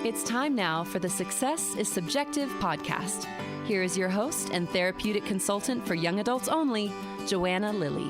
It's time now for the Success is Subjective podcast. Here is your host and therapeutic consultant for young adults only, Joanna Lilley.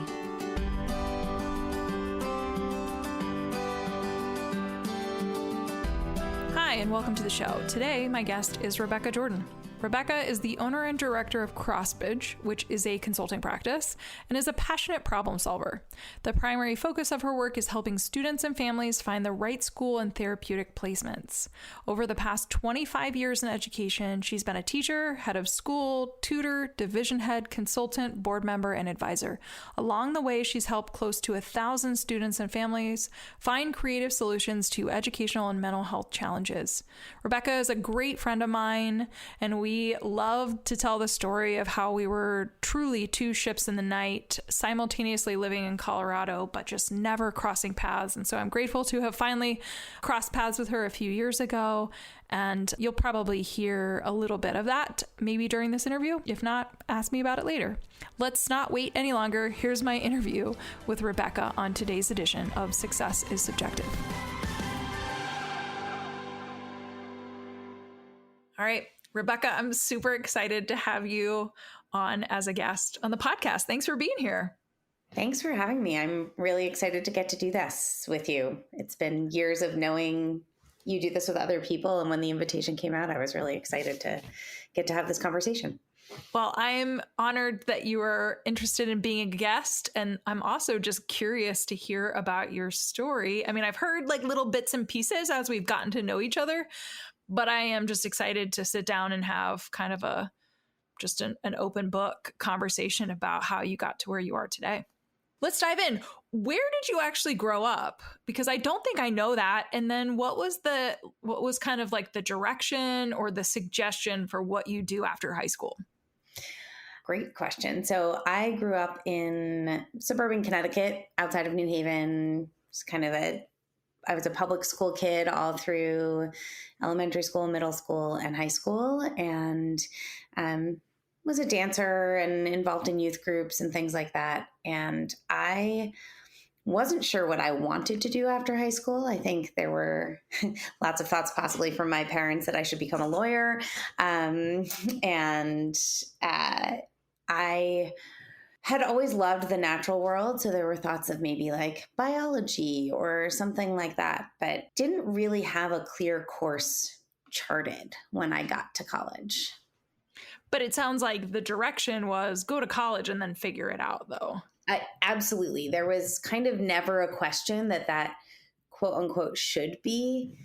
Hi, and welcome to the show. Today, my guest is Rebekah Jordan. Rebekah is the owner and director of Crossbridge, which is a consulting practice, and is a passionate problem solver. The primary focus of her work is helping students and families find the right school and therapeutic placements. Over the past 25 years in education, she's been a teacher, head of school, tutor, division head, consultant, board member, and advisor. Along the way, she's helped close to 1,000 students and families find creative solutions to educational and mental health challenges. Rebekah is a great friend of mine, and we love to tell the story of how we were truly two ships in the night, simultaneously living in Colorado, but just never crossing paths. And so I'm grateful to have finally crossed paths with her a few years ago. And you'll probably hear a little bit of that maybe during this interview. If not, ask me about it later. Let's not wait any longer. Here's my interview with Rebekah on today's edition of Success is Subjective. All right. Rebekah, I'm super excited to have you on as a guest on the podcast. Thanks for being here. Thanks for having me. I'm really excited to get to do this with you. It's been years of knowing you do this with other people. And when the invitation came out, I was really excited to get to have this conversation. Well, I'm honored that you are interested in being a guest. And I'm also just curious to hear about your story. I mean, I've heard like little bits and pieces as we've gotten to know each other. But I am just excited to sit down and have kind of an open book conversation about how you got to where you are today. Let's dive in. Where did you actually grow up? Because I don't think I know that. And then what was kind of like the direction or the suggestion for what you do after high school? Great question. So I grew up in suburban Connecticut outside of New Haven. It's kind of I was a public school kid all through elementary school, middle school, and high school, and was a dancer and involved in youth groups and things like that. And I wasn't sure what I wanted to do after high school. I think there were lots of thoughts possibly from my parents that I should become a lawyer. I had always loved the natural world. So there were thoughts of maybe like biology or something like that, but didn't really have a clear course charted when I got to college. But it sounds like the direction was go to college and then figure it out though. Absolutely. There was kind of never a question that quote unquote should be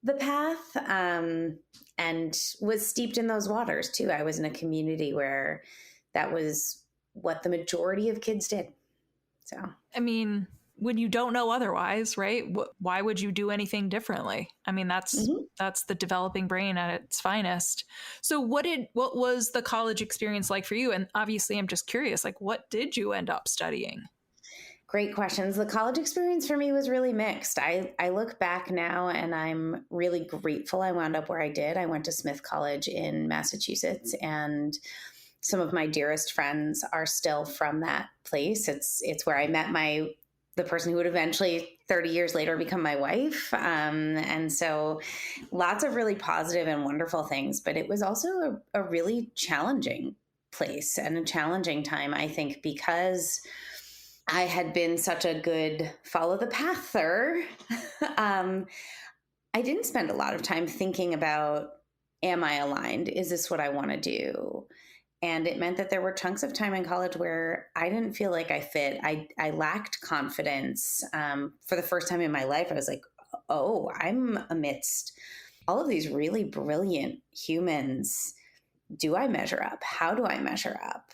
the path, and was steeped in those waters too. I was in a community where that was what the majority of kids did. So, I mean, when you don't know otherwise, right? Why would you do anything differently? I mean, that's the developing brain at its finest. So what was the college experience like for you? And obviously I'm just curious, like what did you end up studying? Great questions. The college experience for me was really mixed. I look back now and I'm really grateful I wound up where I did. I went to Smith College in Massachusetts, and some of my dearest friends are still from that place. It's where I met the person who would eventually 30 years later become my wife. And so lots of really positive and wonderful things, but it was also a really challenging place and a challenging time, I think, because I had been such a good follow the pather. I didn't spend a lot of time thinking about, am I aligned? Is this what I want to do? And it meant that there were chunks of time in college where I didn't feel like I fit. I lacked confidence. For the first time in my life, I was like, oh, I'm amidst all of these really brilliant humans. Do I measure up? How do I measure up?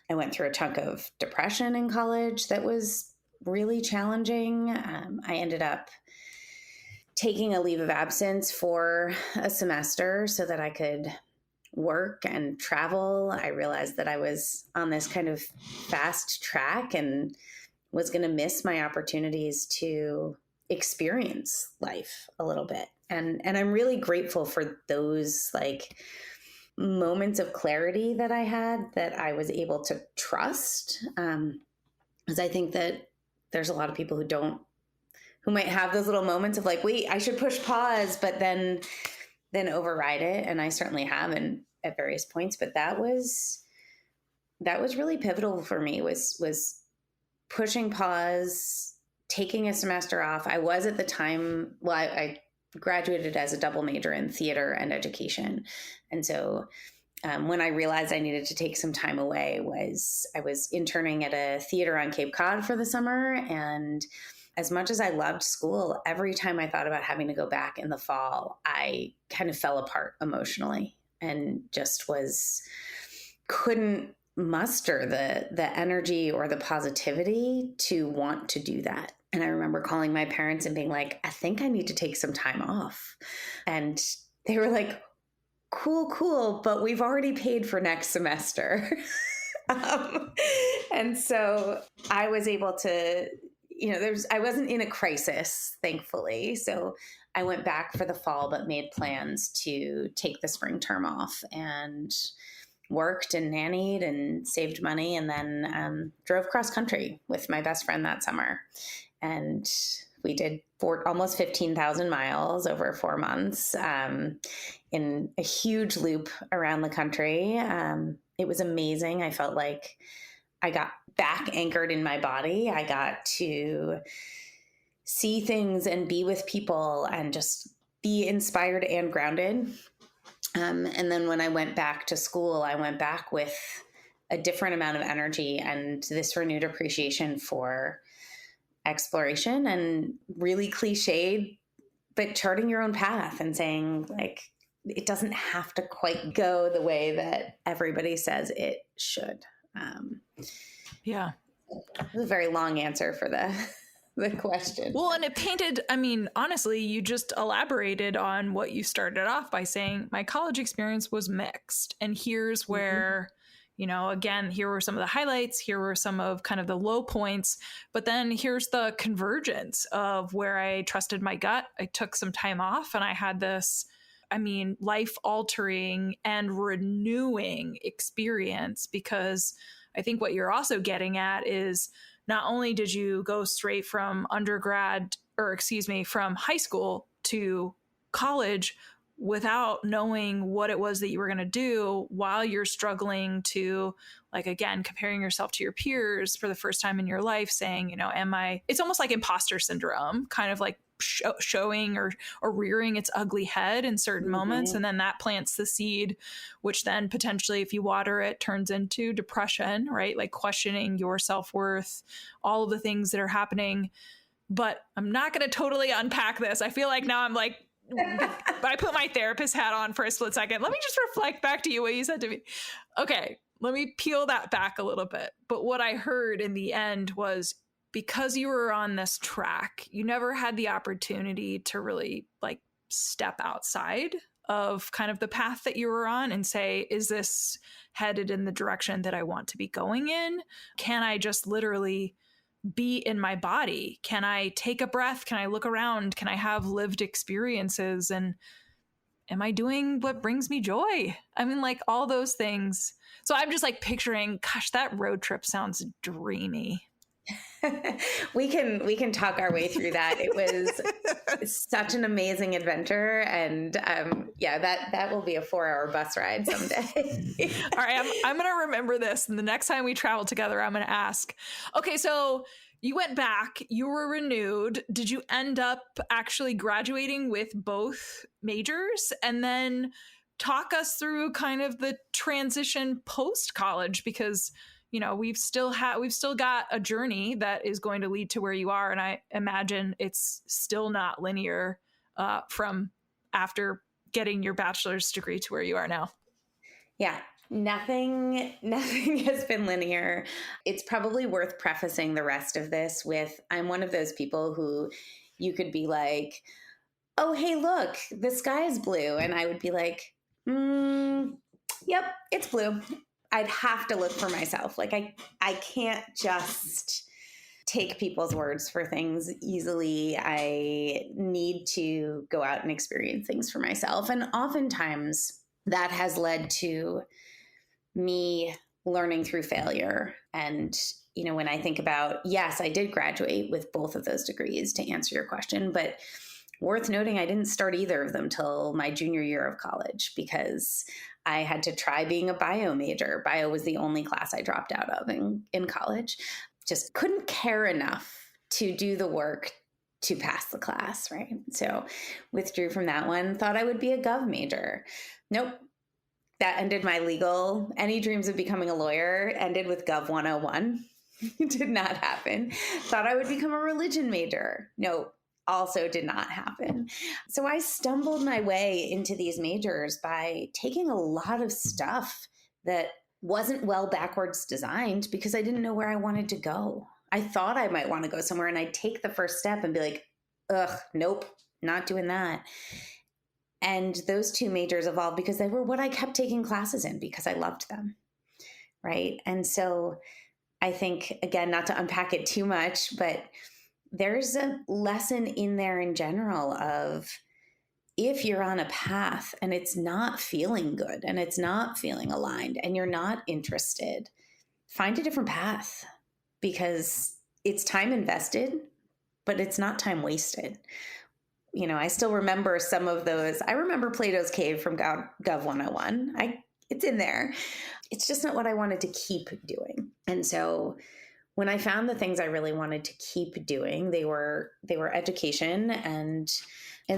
I went through a chunk of depression in college that was really challenging. I ended up taking a leave of absence for a semester so that I could work and travel. I realized that I was on this kind of fast track and was going to miss my opportunities to experience life a little bit. And I'm really grateful for those like moments of clarity that I had, that I was able to trust. Because I think that there's a lot of people who might have those little moments of like, wait, I should push pause, but then than override it. And I certainly have at various points, but that was really pivotal for me, was pushing pause, taking a semester off. I was at the time, I graduated as a double major in theater and education. And so when I realized I needed to take some time away, I was interning at a theater on Cape Cod for the summer. And as much as I loved school, every time I thought about having to go back in the fall, I kind of fell apart emotionally and just couldn't muster the energy or the positivity to want to do that. And I remember calling my parents and being like, I think I need to take some time off. And they were like, cool, but we've already paid for next semester. And so I was able to, I wasn't in a crisis, thankfully. So I went back for the fall, but made plans to take the spring term off and worked and nannied and saved money, and then drove cross country with my best friend that summer. And we did almost 15,000 miles over 4 months in a huge loop around the country. It was amazing. I felt like I got back anchored in my body. I got to see things and be with people and just be inspired and grounded. And then when I went back to school, I went back with a different amount of energy and this renewed appreciation for exploration and really cliched, but charting your own path and saying, like, it doesn't have to quite go the way that everybody says it should. Yeah. It was a very long answer for the question. Well, and it painted, honestly, you just elaborated on what you started off by saying, my college experience was mixed. And here's where, again, here were some of the highlights, here were some of kind of the low points, but then here's the convergence of where I trusted my gut. I took some time off and I had this, life altering and renewing experience, because I think what you're also getting at is not only did you go straight from from high school to college without knowing what it was that you were going to do while you're struggling to, again, comparing yourself to your peers for the first time in your life, saying, it's almost like imposter syndrome, kind of like showing or rearing its ugly head in certain moments. And then that plants the seed, which then potentially, if you water it, turns into depression, right? Like questioning your self-worth, all of the things that are happening. But I'm not going to totally unpack this. I feel like now I'm like, I put my therapist hat on for a split second. Let me just reflect back to you what you said to me. Okay, let me peel that back a little bit. But what I heard in the end was, because you were on this track, you never had the opportunity to really step outside of kind of the path that you were on and say, is this headed in the direction that I want to be going in? Can I just literally be in my body? Can I take a breath? Can I look around? Can I have lived experiences? And am I doing what brings me joy? All those things. So I'm just picturing, gosh, that road trip sounds dreamy. We can talk our way through that. It was such an amazing adventure, and that will be a 4-hour bus ride someday. All right, I'm going to remember this, and the next time we travel together, I'm going to ask. Okay, so you went back, you were renewed. Did you end up actually graduating with both majors? And then talk us through kind of the transition post college, because we've still got a journey that is going to lead to where you are. And I imagine it's still not linear from after getting your bachelor's degree to where you are now. Yeah, nothing has been linear. It's probably worth prefacing the rest of this with, I'm one of those people who you could be like, oh, hey, look, the sky is blue. And I would be like, yep, it's blue. I'd have to look for myself. I can't just take people's words for things easily. I need to go out and experience things for myself. And oftentimes that has led to me learning through failure. And, when I think about, yes, I did graduate with both of those degrees, to answer your question, but Worth noting, I didn't start either of them till my junior year of college because I had to try being a bio major. Bio was the only class I dropped out of in college. Just couldn't care enough to do the work to pass the class, right? So withdrew from that one, thought I would be a gov major. Nope. That ended my any dreams of becoming a lawyer ended with Gov 101. It did not happen. Thought I would become a religion major. Nope. Also did not happen. So I stumbled my way into these majors by taking a lot of stuff that wasn't well backwards designed because I didn't know where I wanted to go. I thought I might want to go somewhere and I'd take the first step and be like, ugh, nope, not doing that. And those two majors evolved because they were what I kept taking classes in because I loved them, right? And so I think, again, not to unpack it too much, but there's a lesson in there in general of if you're on a path and it's not feeling good and it's not feeling aligned and you're not interested, find a different path because it's time invested, but it's not time wasted. You know, I still remember some of those. I remember Plato's Cave from Gov 101. It's in there. It's just not what I wanted to keep doing. And so when I found the things I really wanted to keep doing, they were education and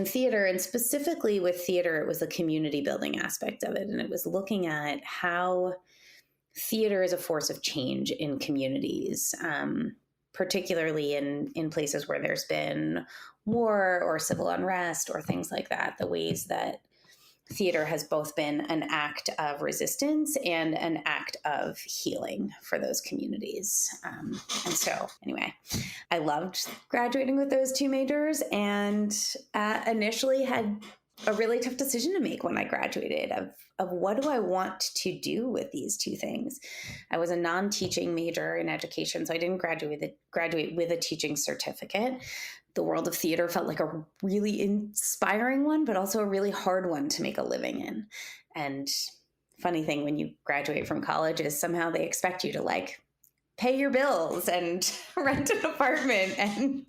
theater. And specifically with theater, it was the community building aspect of it. And it was looking at how theater is a force of change in communities, particularly in places where there's been war or civil unrest or things like that, the ways that theater has both been an act of resistance and an act of healing for those communities. And so anyway, I loved graduating with those two majors and initially had a really tough decision to make when I graduated of what do I want to do with these two things. I was a non-teaching major in education, so I didn't graduate with a teaching certificate. The world of theater felt like a really inspiring one, but also a really hard one to make a living in. And funny thing when you graduate from college is somehow they expect you to like pay your bills and rent an apartment and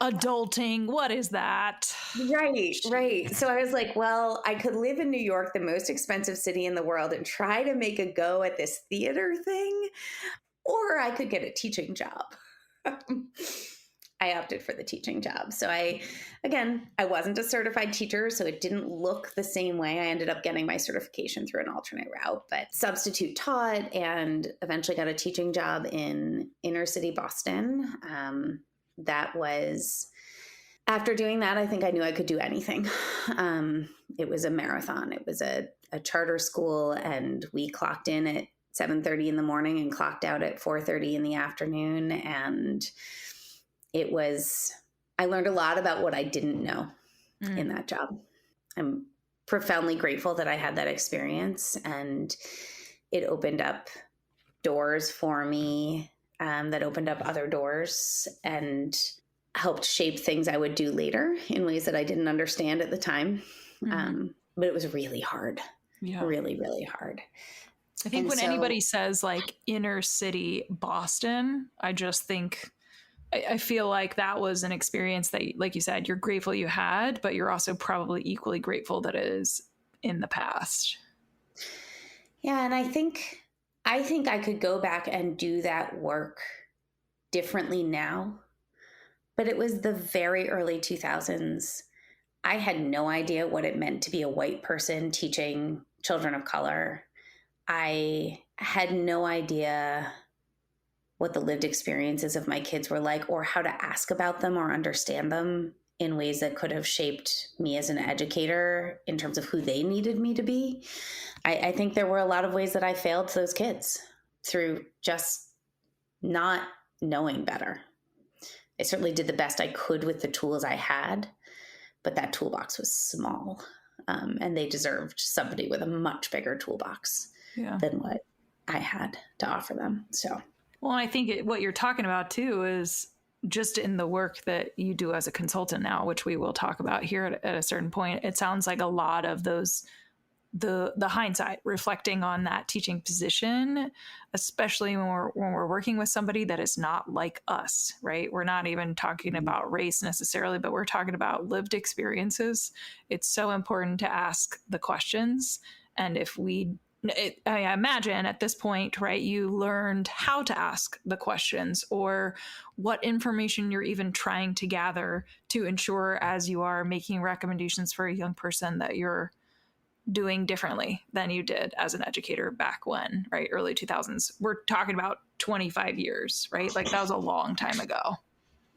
adulting. What is that? Right. So I was like, well, I could live in New York, the most expensive city in the world, and try to make a go at this theater thing, or I could get a teaching job. I opted for the teaching job. So I wasn't a certified teacher, so it didn't look the same way. I ended up getting my certification through an alternate route, but substitute taught and eventually got a teaching job in inner city Boston. That was, after doing that, I think I knew I could do anything. It was a marathon. It was a charter school, and we clocked in at 7:30 in the morning and clocked out at 4:30 in the afternoon. And I learned a lot about what I didn't know in that job. I'm profoundly grateful that I had that experience, and it opened up doors for me that opened up other doors and helped shape things I would do later in ways that I didn't understand at the time. But it was really hard. Yeah. Really, really hard. I think anybody says like inner city Boston, I just think, I feel like that was an experience that, like you said, you're grateful you had, but you're also probably equally grateful that it is in the past. Yeah. And I think I could go back and do that work differently now, but it was the very early 2000s. I had no idea what it meant to be a white person teaching children of color. I had no idea what the lived experiences of my kids were like, or how to ask about them or understand them in ways that could have shaped me as an educator in terms of who they needed me to be. I think there were a lot of ways that I failed those kids through just not knowing better. I certainly did the best I could with the tools I had, but that toolbox was small, and they deserved somebody with a much bigger toolbox than what I had to offer them. So, well, I think what you're talking about too is just in the work that you do as a consultant now, which we will talk about here at a certain point. It sounds like a lot of those the hindsight, reflecting on that teaching position, especially when we're working with somebody that is not like us, right? We're not even talking about race necessarily, but we're talking about lived experiences. It's so important to ask the questions. And I imagine at this point, right, you learned how to ask the questions or what information you're even trying to gather to ensure as you are making recommendations for a young person that you're doing differently than you did as an educator back when, right? Early 2000s. We're talking about 25 years, right? Like that was a long time ago.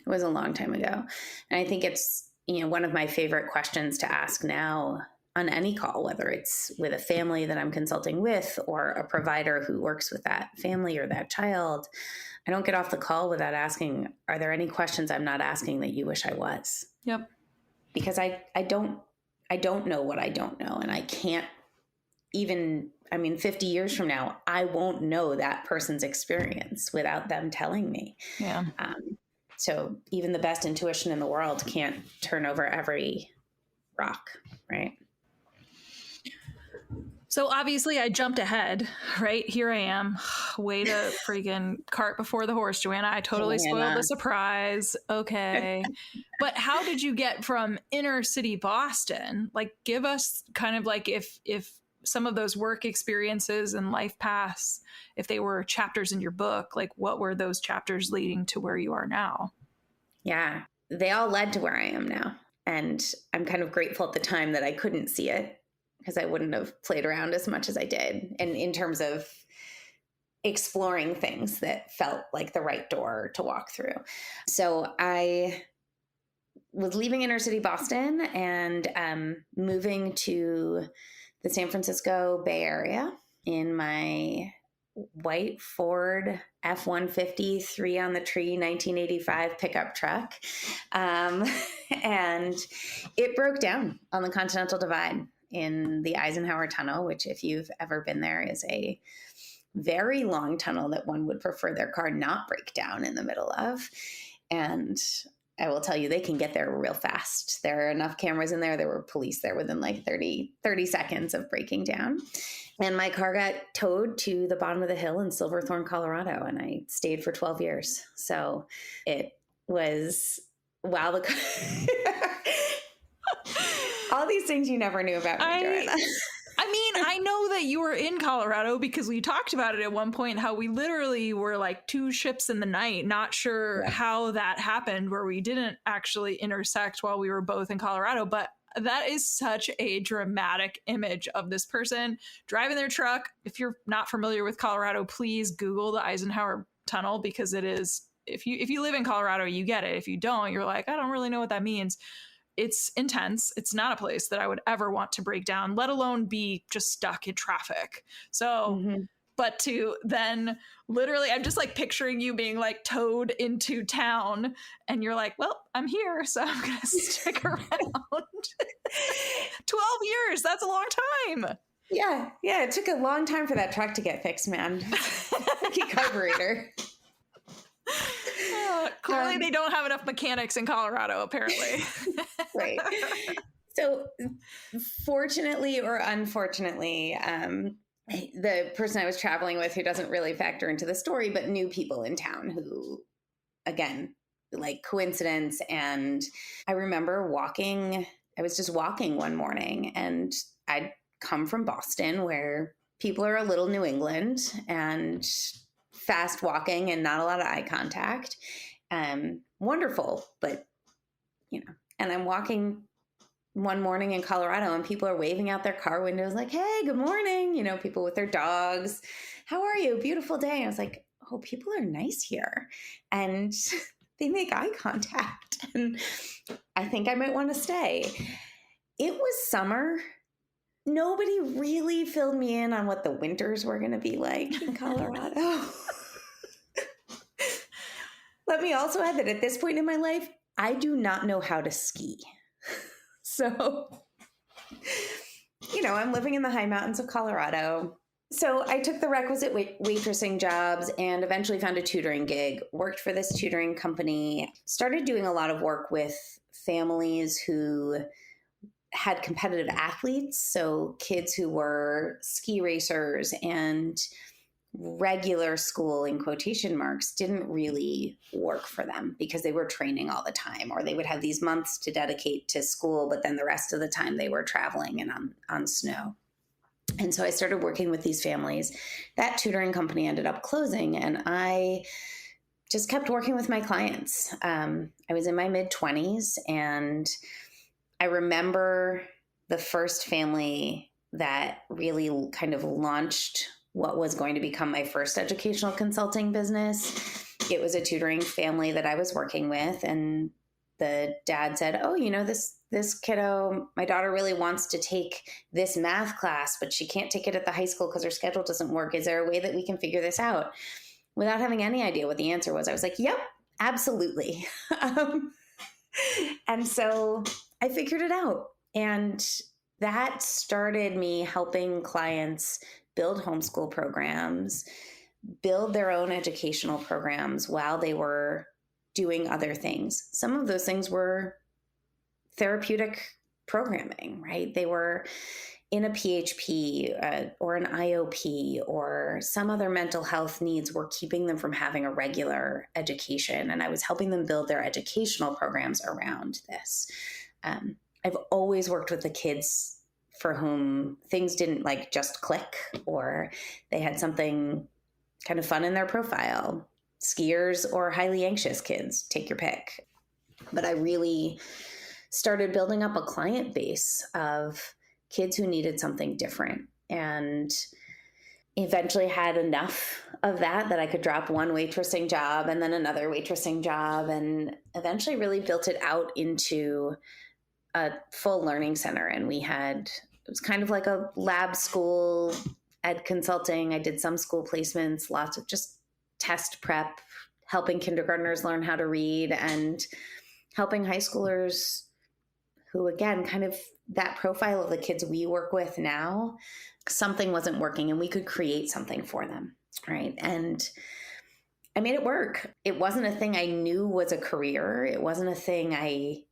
It was a long time ago. And I think it's, one of my favorite questions to ask now on any call, whether it's with a family that I'm consulting with or a provider who works with that family or that child. I don't get off the call without asking, are there any questions I'm not asking that you wish I was? Yep. Because I don't know what I don't know. And I can't even, 50 years from now, I won't know that person's experience without them telling me. Yeah. So even the best intuition in the world can't turn over every rock, right? So obviously I jumped ahead, right? Here I am. Way to freaking cart before the horse, Joanna. I totally spoiled the surprise. Okay. But how did you get from inner city Boston? Like, give us kind of like if some of those work experiences and life paths, if they were chapters in your book, like what were those chapters leading to where you are now? Yeah, they all led to where I am now. And I'm kind of grateful at the time that I couldn't see it, because I wouldn't have played around as much as I did. And in terms of exploring things that felt like the right door to walk through. So I was leaving inner city Boston and moving to the San Francisco Bay Area in my white Ford F-150 3 on the tree 1985 pickup truck. And it broke down on the Continental Divide in the Eisenhower Tunnel, which if you've ever been there is a very long tunnel that one would prefer their car not break down in the middle of. And I will tell you, they can get there real fast. There are enough cameras in there. There were police there within like 30 seconds of breaking down. And my car got towed to the bottom of the hill in Silverthorne, Colorado. And I stayed for 12 years. So it was, wow. All these things you never knew about me, Joanna. I know that you were in Colorado because we talked about it at one point, how we literally were like two ships in the night, not sure how that happened, where we didn't actually intersect while we were both in Colorado. But that is such a dramatic image of this person driving their truck. If you're not familiar with Colorado, please Google the Eisenhower Tunnel, because it is, if you live in Colorado, you get it. If you don't, you're like, I don't really know what that means. It's intense. It's not a place that I would ever want to break down, let alone be just stuck in traffic. So, but to then literally, I'm just like picturing you being like towed into town and you're like, well, I'm here, so I'm going to stick around. 12 years. That's a long time. Yeah. It took a long time for that truck to get fixed, man. Key carburetor. Clearly they don't have enough mechanics in Colorado, apparently. Right. So fortunately or unfortunately, the person I was traveling with, who doesn't really factor into the story, but knew people in town who, again, like coincidence. And I remember I was just walking one morning, and I'd come from Boston, where people are a little New England and fast walking and not a lot of eye contact. Wonderful, but and I'm walking one morning in Colorado and people are waving out their car windows like, hey, good morning. People with their dogs. How are you? Beautiful day. And I was like, oh, people are nice here. And they make eye contact. And I think I might want to stay. It was summer. Nobody really filled me in on what the winters were going to be like in Colorado. Let me also add that at this point in my life, I do not know how to ski. So, I'm living in the high mountains of Colorado. So I took the requisite waitressing jobs and eventually found a tutoring gig, worked for this tutoring company, started doing a lot of work with families who had competitive athletes. So kids who were ski racers and regular school, in quotation marks, didn't really work for them because they were training all the time, or they would have these months to dedicate to school, but then the rest of the time they were traveling and on snow. And so I started working with these families. That tutoring company ended up closing, and I just kept working with my clients. I was in my mid-20s, and I remember the first family that really kind of launched what was going to become my first educational consulting business. It was a tutoring family that I was working with, and the dad said, "Oh, this kiddo, my daughter really wants to take this math class, but she can't take it at the high school because her schedule doesn't work. Is there a way that we can figure this out?" Without having any idea what the answer was, I was like, "Yep, absolutely." And so I figured it out. And that started me helping clients build homeschool programs, build their own educational programs while they were doing other things. Some of those things were therapeutic programming, right? They were in a PHP or an IOP, or some other mental health needs were keeping them from having a regular education. And I was helping them build their educational programs around this. I've always worked with the kids for whom things didn't just click, or they had something kind of fun in their profile. Skiers or highly anxious kids, take your pick. But I really started building up a client base of kids who needed something different, and eventually had enough of that I could drop one waitressing job and then another waitressing job, and eventually really built it out into a full learning center. And it was kind of like a lab school, ed consulting. I did some school placements, lots of just test prep, helping kindergartners learn how to read, and helping high schoolers who, again, kind of that profile of the kids we work with now, something wasn't working and we could create something for them, right? And I made it work. It wasn't a thing I knew was a career. It wasn't a thing I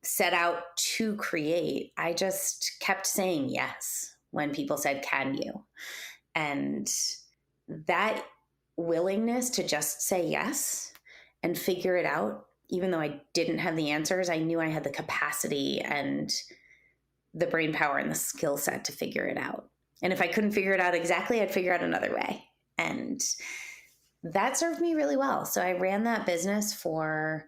set out to create. I just kept saying yes when people said, "Can you?" And that willingness to just say yes and figure it out, even though I didn't have the answers, I knew I had the capacity and the brain power and the skill set to figure it out. And if I couldn't figure it out exactly, I'd figure out another way. And that served me really well. So I ran that business for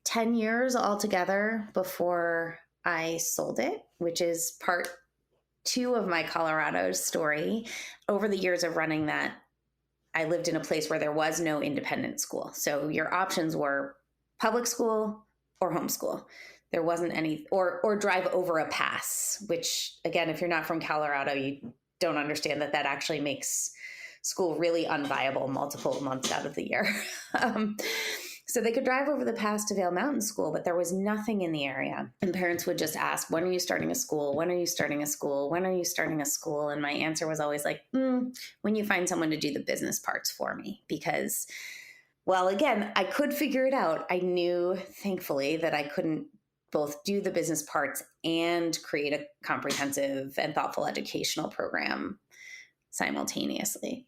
10 years altogether before I sold it, which is part 2 of my Colorado story. Over the years of running that, I lived in a place where there was no independent school. So your options were public school or homeschool. There wasn't any, or drive over a pass, which, again, if you're not from Colorado, you don't understand that actually makes school really unviable multiple months out of the year. So they could drive over the pass to Vail Mountain School, but there was nothing in the area. And parents would just ask, "When are you starting a school? When are you starting a school? When are you starting a school?" And my answer was always when you find someone to do the business parts for me. Because, well, again, I could figure it out. I knew, thankfully, that I couldn't both do the business parts and create a comprehensive and thoughtful educational program simultaneously.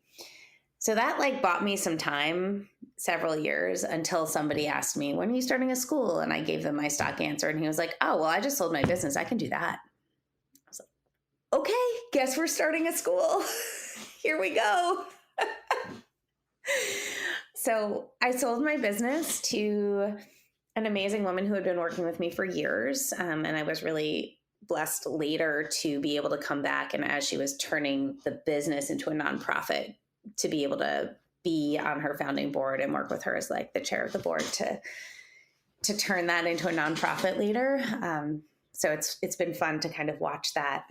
So that bought me some time, several years, until somebody asked me, "When are you starting a school?" And I gave them my stock answer. And he was like, "Oh, well, I just sold my business. I can do that." I was like, "Okay, guess we're starting a school." Here we go. So I sold my business to an amazing woman who had been working with me for years. And I was really blessed later to be able to come back, and as she was turning the business into a nonprofit, to be able to be on her founding board and work with her as the chair of the board to turn that into a nonprofit later. So it's been fun to kind of watch that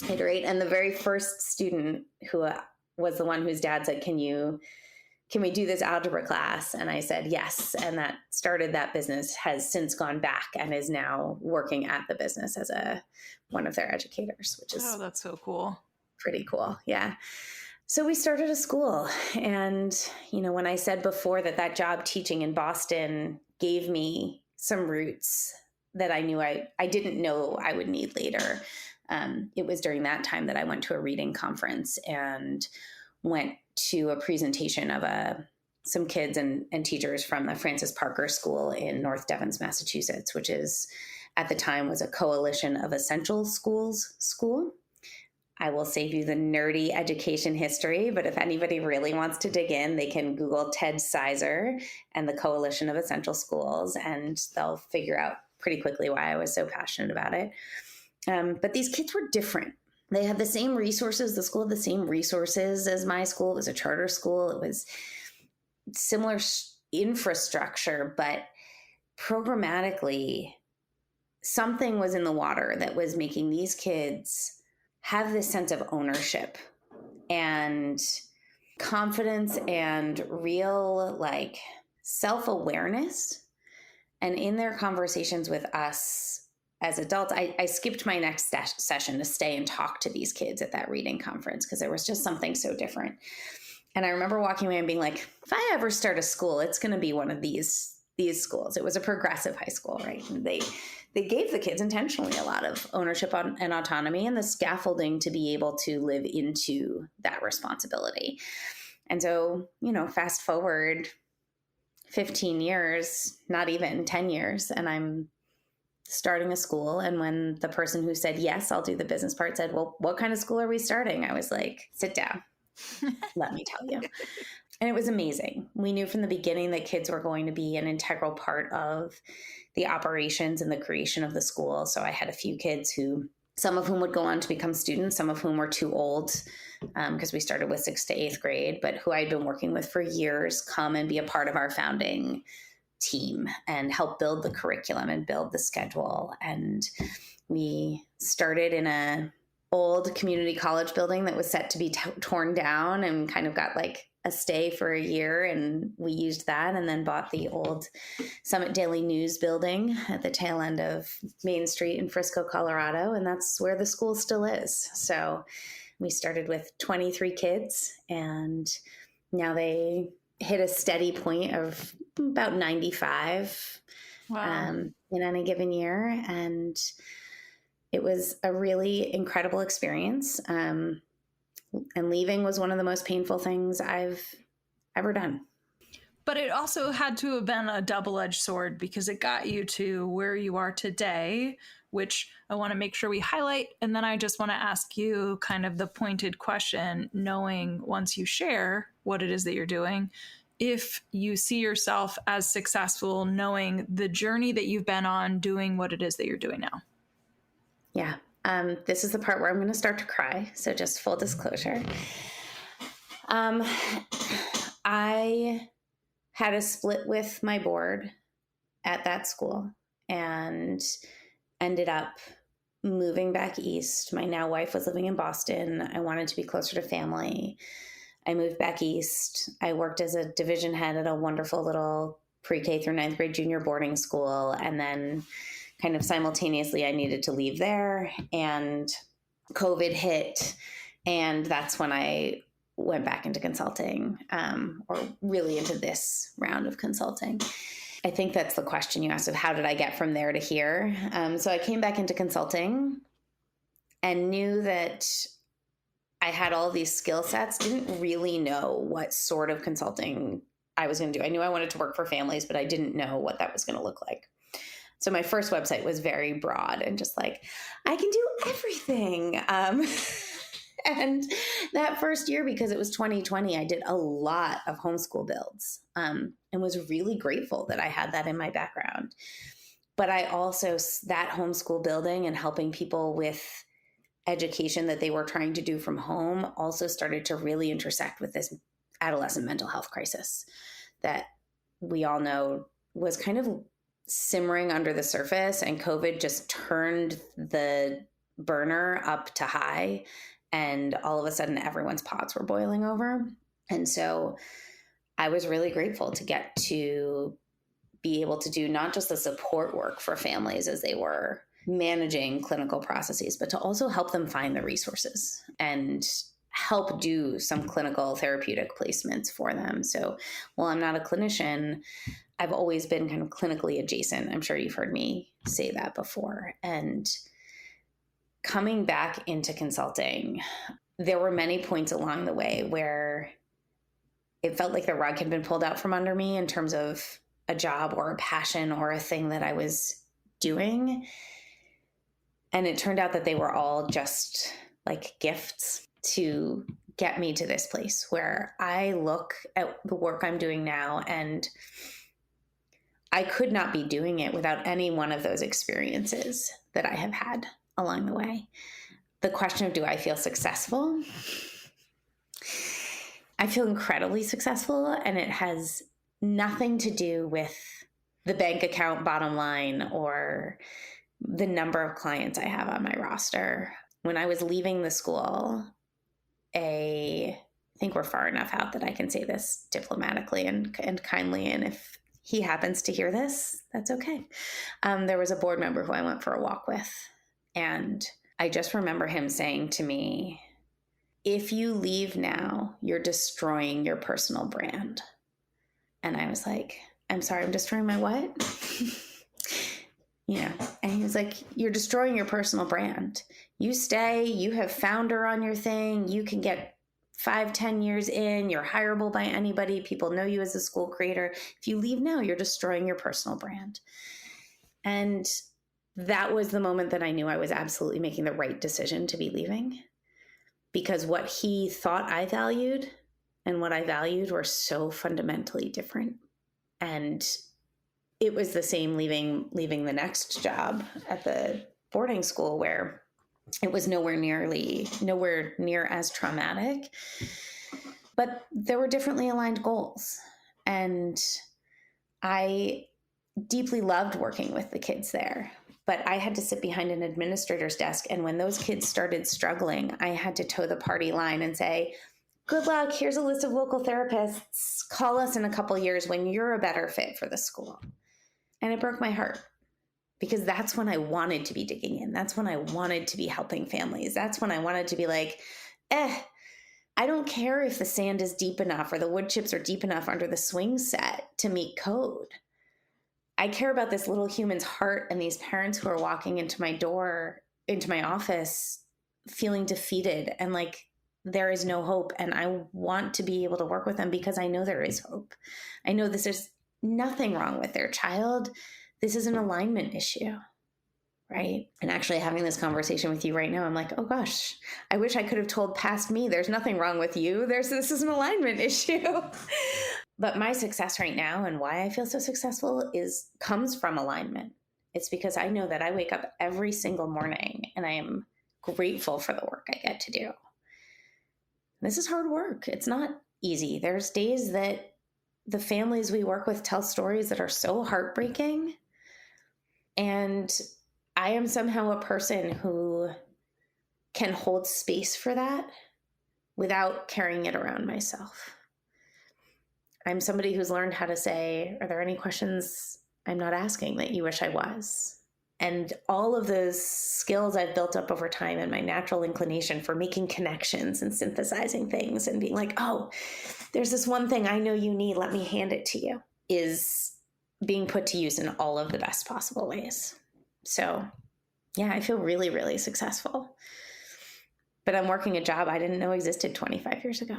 iterate. And the very first student, who was the one whose dad said, can we do this algebra class? And I said, yes. And that started that business, has since gone back and is now working at the business as one of their educators, which is that's so cool. Pretty cool. Yeah. So we started a school. And, when I said before that job teaching in Boston gave me some roots that I knew I didn't know I would need later. It was during that time that I went to a reading conference and went to a presentation of some kids and teachers from the Francis Parker School in North Devons, Massachusetts, which is at the time was a coalition of essential schools school. I will save you the nerdy education history, but if anybody really wants to dig in, they can Google Ted Sizer and the Coalition of Essential Schools, and they'll figure out pretty quickly why I was so passionate about it. But these kids were different. They had the same resources. The school had the same resources as my school. It was a charter school. It was similar infrastructure, but programmatically, something was in the water that was making these kids have this sense of ownership and confidence and real like self-awareness. And in their conversations with us as adults, I skipped my next session to stay and talk to these kids at that reading conference because there was just something so different. And I remember walking away and being like, if I ever start a school, it's going to be one of these schools. It was a progressive high school, right? And they gave the kids intentionally a lot of ownership and autonomy and the scaffolding to be able to live into that responsibility. And so, fast forward 15 years, not even 10 years, and I'm starting a school. And when the person who said, yes, I'll do the business part said, well, what kind of school are we starting? I was like, sit down. Let me tell you. And it was amazing. We knew from the beginning that kids were going to be an integral part of the operations and the creation of the school. So I had a few kids some of whom would go on to become students, some of whom were too old because we started with 6th to 8th grade, but who I'd been working with for years come and be a part of our founding team and help build the curriculum and build the schedule. And we started in a old community college building that was set to be torn down and kind of got like a stay for a year. And we used that and then bought the old Summit Daily News building at the tail end of Main Street in Frisco, Colorado. And that's where the school still is. So we started with 23 kids and now they hit a steady point of about 95 in any given year. And it was a really incredible experience. And leaving was one of the most painful things I've ever done. But it also had to have been a double-edged sword because it got you to where you are today, which I want to make sure we highlight. And then I just want to ask you kind of the pointed question, knowing once you share what it is that you're doing, if you see yourself as successful, knowing the journey that you've been on doing what it is that you're doing now. Yeah. This is the part where I'm going to start to cry. So just full disclosure. I had a split with my board at that school and ended up moving back east. My now wife was living in Boston. I wanted to be closer to family. I moved back east. I worked as a division head at a wonderful little pre-K through 9th grade junior boarding school. And then kind of simultaneously, I needed to leave there and COVID hit. And that's when I went back into consulting, or really into this round of consulting. I think that's the question you asked of how did I get from there to here? So I came back into consulting and knew that I had all these skill sets, didn't really know what sort of consulting I was going to do. I knew I wanted to work for families, but I didn't know what that was going to look like. So my first website was very broad and just like, I can do everything. And that first year, because it was 2020, I did a lot of homeschool builds and was really grateful that I had that in my background. But I also, that homeschool building and helping people with education that they were trying to do from home also started to really intersect with this adolescent mental health crisis that we all know was kind of simmering under the surface, and COVID just turned the burner up to high, and all of a sudden everyone's pots were boiling over. And so I was really grateful to get to be able to do not just the support work for families as they were managing clinical processes, but to also help them find the resources and help do some clinical therapeutic placements for them. So while I'm not a clinician, I've always been kind of clinically adjacent. I'm sure you've heard me say that before. And coming back into consulting, there were many points along the way where it felt like the rug had been pulled out from under me in terms of a job or a passion or a thing that I was doing. And it turned out that they were all just like gifts to get me to this place where I look at the work I'm doing now, and I could not be doing it without any one of those experiences that I have had along the way. The question of, do I feel successful? I feel incredibly successful, and it has nothing to do with the bank account bottom line or the number of clients I have on my roster. When I was leaving the school, I think we're far enough out that I can say this diplomatically and kindly, and if he happens to hear this, that's okay. There was a board member who I went for a walk with, and I just remember him saying to me, if you leave now, you're destroying your personal brand. And I was like, I'm sorry, I'm destroying my what? And he was like, you're destroying your personal brand. You stay, you have founder on your thing, you can get 5-10 years in, you're hireable by anybody, people know you as a school creator. If you leave now, you're destroying your personal brand. And that was the moment that I knew I was absolutely making the right decision to be leaving, because what he thought I valued and what I valued were so fundamentally different. And it was the same leaving the next job at the boarding school, where it was nowhere near as traumatic, but there were differently aligned goals. And I deeply loved working with the kids there, but I had to sit behind an administrator's desk. And when those kids started struggling, I had to toe the party line and say, good luck, here's a list of local therapists. Call us in a couple years when you're a better fit for the school. And it broke my heart, because that's when I wanted to be digging in. That's when I wanted to be helping families. That's when I wanted to be like, I don't care if the sand is deep enough or the wood chips are deep enough under the swing set to meet code. I care about this little human's heart and these parents who are walking into my door, into my office, feeling defeated and like there is no hope. And I want to be able to work with them because I know there is hope. I know there's nothing wrong with their child. This is an alignment issue, right? And actually having this conversation with you right now, I'm like, oh gosh, I wish I could have told past me, there's nothing wrong with you. This is an alignment issue. But my success right now and why I feel so successful comes from alignment. It's because I know that I wake up every single morning and I am grateful for the work I get to do. This is hard work. It's not easy. There's days that the families we work with tell stories that are so heartbreaking. And I am somehow a person who can hold space for that without carrying it around myself. I'm somebody who's learned how to say, are there any questions I'm not asking that you wish I was? And all of those skills I've built up over time and my natural inclination for making connections and synthesizing things and being like, oh, there's this one thing I know you need, let me hand it to you, is being put to use in all of the best possible ways. So yeah, I feel really, really successful. But I'm working a job I didn't know existed 25 years ago.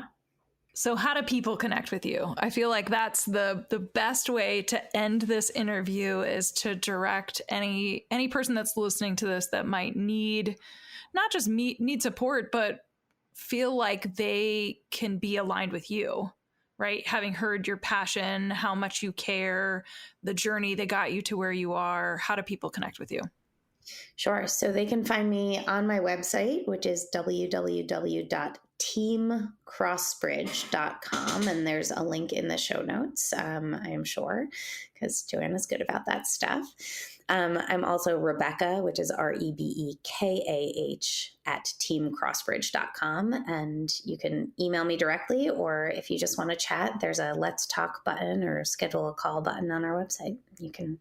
So how do people connect with you? I feel like that's the best way to end this interview, is to direct any person that's listening to this that might need, not just need support, but feel like they can be aligned with you, right? Having heard your passion, how much you care, the journey that got you to where you are. How do people connect with you? Sure. So they can find me on my website, which is www.teamcrossbridge.com. And there's a link in the show notes, I am sure, because Joanna's good about that stuff. I'm also Rebekah, which is REBEKAH at teamcrossbridge.com. And you can email me directly, or if you just want to chat, there's a Let's Talk button or schedule a call button on our website. You can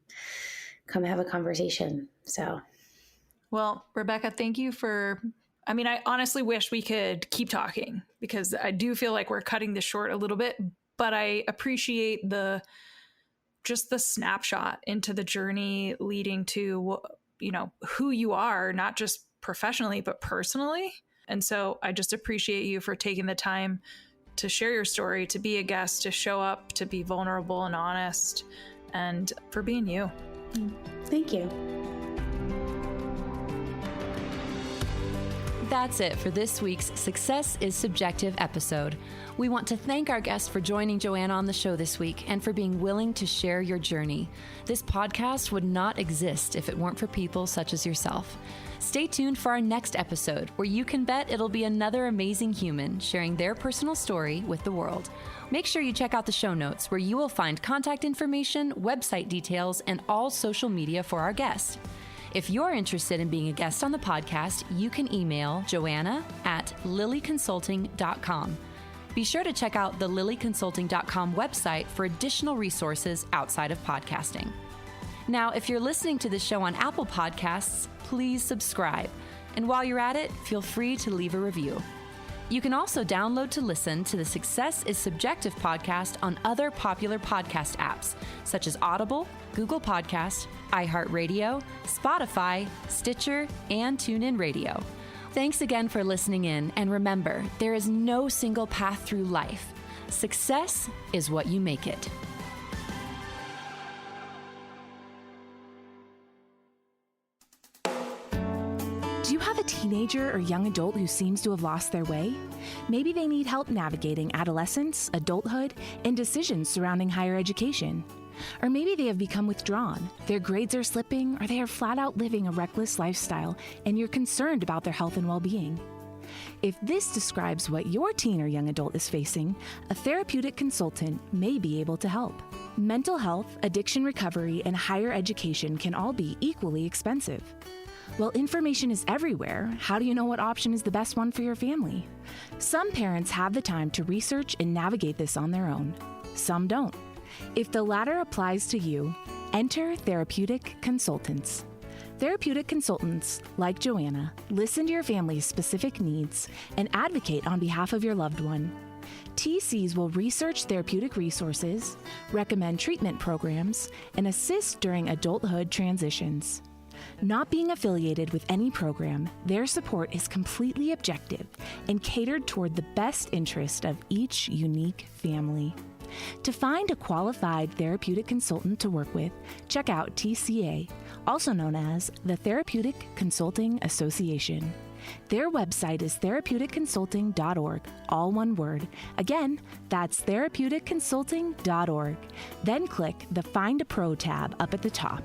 come have a conversation. Well, Rebekah, thank you I honestly wish we could keep talking, because I do feel like we're cutting this short a little bit, but I appreciate the just the snapshot into the journey leading to, who you are, not just professionally, but personally. And so I just appreciate you for taking the time to share your story, to be a guest, to show up, to be vulnerable and honest, and for being you. Thank you. That's it for this week's Success is Subjective episode. We want to thank our guest for joining Joanna on the show this week and for being willing to share your journey. This podcast would not exist if it weren't for people such as yourself. Stay tuned for our next episode, where you can bet it'll be another amazing human sharing their personal story with the world. Make sure you check out the show notes, where you will find contact information, website details, and all social media for our guest. If you're interested in being a guest on the podcast, you can email joanna@lilleyconsulting.com. Be sure to check out the lilleyconsulting.com website for additional resources outside of podcasting. Now, if you're listening to the show on Apple Podcasts, please subscribe. And while you're at it, feel free to leave a review. You can also download to listen to the Success is Subjective podcast on other popular podcast apps, such as Audible, Google Podcast, iHeartRadio, Spotify, Stitcher, and TuneIn Radio. Thanks again for listening in, and remember, there is no single path through life. Success is what you make it. Do you have a teenager or young adult who seems to have lost their way? Maybe they need help navigating adolescence, adulthood, and decisions surrounding higher education. Or maybe they have become withdrawn, their grades are slipping, or they are flat out living a reckless lifestyle, and you're concerned about their health and well-being. If this describes what your teen or young adult is facing, a therapeutic consultant may be able to help. Mental health, addiction recovery, and higher education can all be equally expensive. Well, information is everywhere. How do you know what option is the best one for your family? Some parents have the time to research and navigate this on their own. Some don't. If the latter applies to you, enter therapeutic consultants. Therapeutic consultants, like Joanna, listen to your family's specific needs and advocate on behalf of your loved one. TCs will research therapeutic resources, recommend treatment programs, and assist during adulthood transitions. Not being affiliated with any program, their support is completely objective and catered toward the best interest of each unique family. To find a qualified therapeutic consultant to work with, check out TCA, also known as the Therapeutic Consulting Association. Their website is therapeuticconsulting.org, all one word. Again, that's therapeuticconsulting.org. Then click the Find a Pro tab up at the top.